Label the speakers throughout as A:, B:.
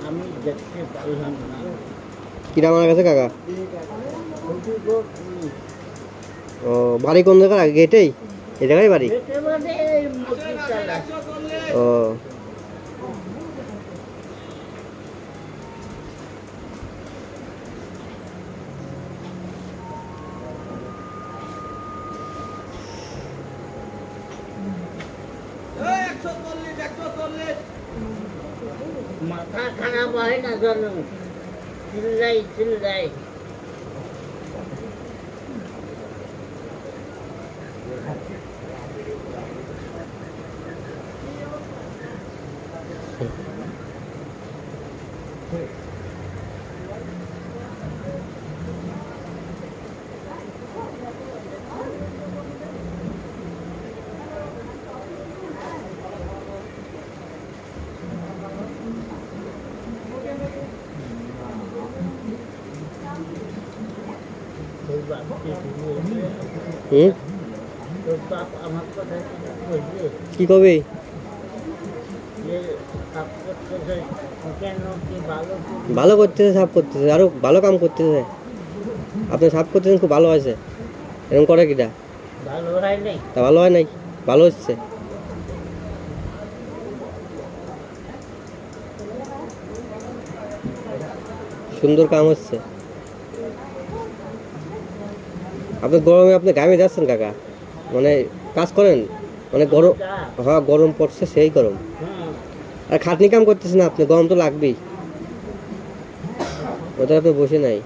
A: আমি দেখতে পারলাম না।
B: কিরা মারা গেছে কাকা? ও বাড়ি কোন জায়গায়? আগে গেটেই এই জায়গায় বাড়ি? ও
A: মাথা খারাপ হয় না জানো, চিল্লাই চিল্লাই।
B: কি কবে? ভালো করতেছে, সাফ করতেছে, আরো ভালো কাম করতেছে। আপনি সাফ করতেছেন, খুব ভালো হয়েছে। এরকম করে কিটা? তা ভালো হয় নাই, ভালো হচ্ছে। সুন্দর কাম হচ্ছে। আপনি গরমে আপনি ঘামে যাচ্ছেন কাকা, মানে কাজ করেন, মানে গরম, হ্যাঁ গরম পড়ছে, সেই গরম। আর খাটনি কাম করতেছেন আপনি, গরম তো লাগবেই। ওটা আপনি বসে নাই।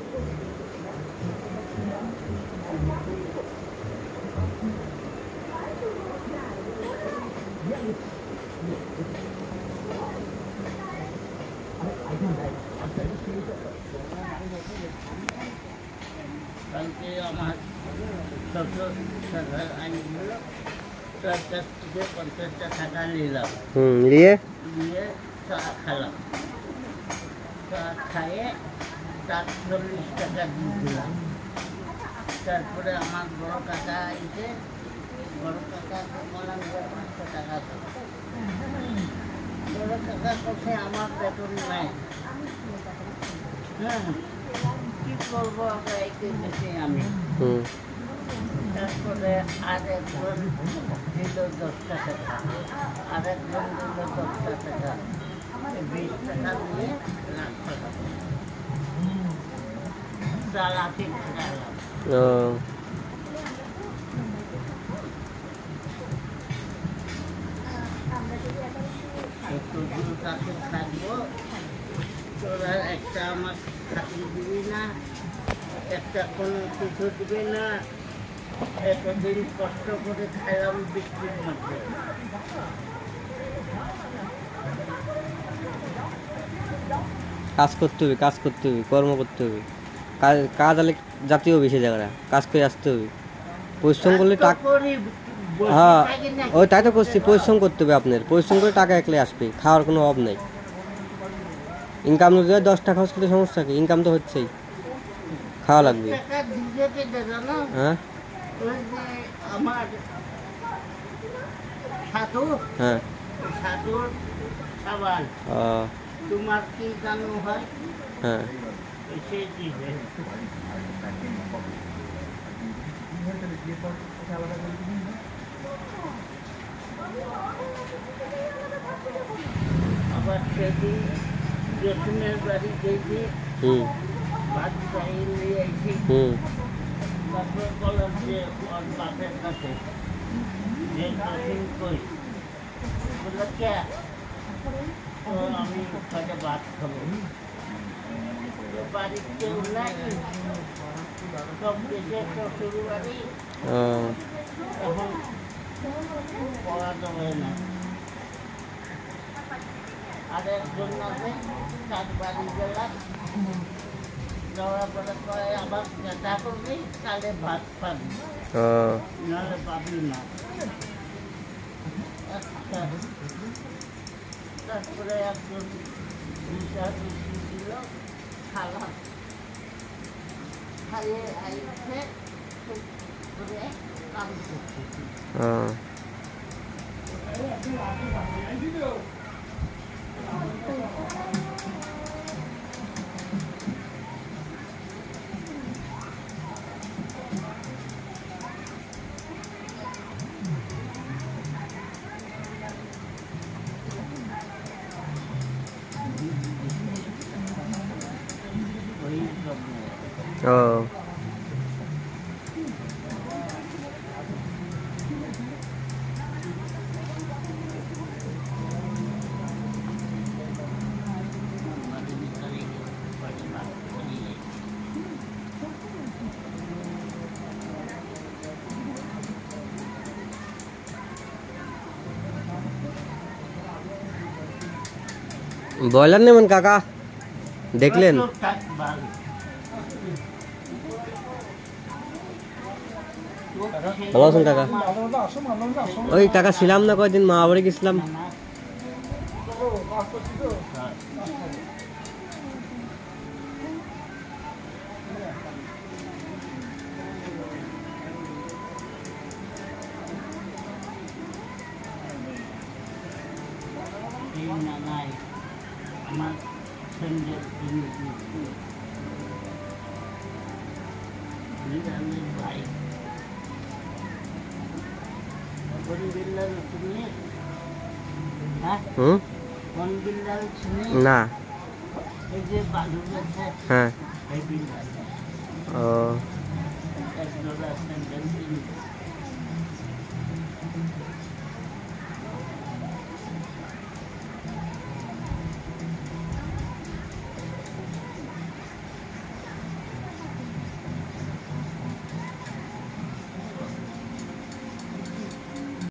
A: আমার টাকা নিলাম,
B: নিয়ে
A: চা খেলাম। চা খাইয়ে ৪০ টাকা দিয়ে দিলাম। তারপরে আমার বড় কাকা এসে, বড় কাকা বললাম ৫০০ টাকা। বড় কাকা কাছে আমার বেতন নাই। হ্যাঁ, কি করবো আমি। তারপরে আরেকজন দিল ১০টা টাকা, আরেকজন দিল ১০টা টাকা, ২০ টাকা দিয়ে রাখতে হবে। চালাকি খেলাম। থাকবো তোরা, একটা আমার খাতির দিবি না, একটা কোনো কিছু দিবি না। এতদিন কষ্ট করে খাইলাম বৃষ্টির মধ্যে।
B: কাজ করতে হবে, কাজ করতে হবে, কর্ম করতে হবে। কাজ আলে জাতীয় হবে, সে জায়গাটা কাজ করে আসতে হবে। পরিশ্রম করলে টাকা, হ্যাঁ ওই তাই তো করছি, পরিশ্রম করতে হবে আপনার। পরিশ্রম করে টাকা একলে আসবে, খাওয়ার কোনো অভাব নেই। ইনকাম যদি ১০ টাকা খরচ করলে সমস্যা কি? ইনকাম তো হচ্ছেই, খাওয়া লাগবে। হ্যাঁ
A: আমার সাধু,
B: হ্যাঁ
A: সাধুর সাবান, তোমার কি জানো হয়?
B: হ্যাঁ
A: সে দিবে। আবার সেদিন জসিমের বাড়ি গেছি, ভাত চাই নিয়ে আইছি। তারপর বললাম যে ওর বাপের কাছে যে জসিম কই, বললো কে? তো আমি ওখানে ভাত খাবো। বাড়ির কেউ নাই, সব দেশে শ্বশুর বাড়ি, এখন পড়া যাবে না। আর একজন আছে, তার বাড়ি গেলাম, যাওয়ার পরে কয়ে আবার দেখা করবি, তাহলে ভাত পাবি, নাহলে পাবি না। তারপরে একজন দিল, খালাম, খাইয়ে আইসে করে কাম করতেছি।
B: ও ব্রয়লার নেবেন কাকা? দেখলেন ভালো আছেন কাকা? ওই কাকা ছিলাম না কয়দিন, মা বাড়ি গেছিলাম।
A: আমার সঙ্গে ভাই
B: না
A: এই যে বালু আছে,
B: হ্যাঁ
A: এই বিল
B: ও
A: $1 স্যান্ডেল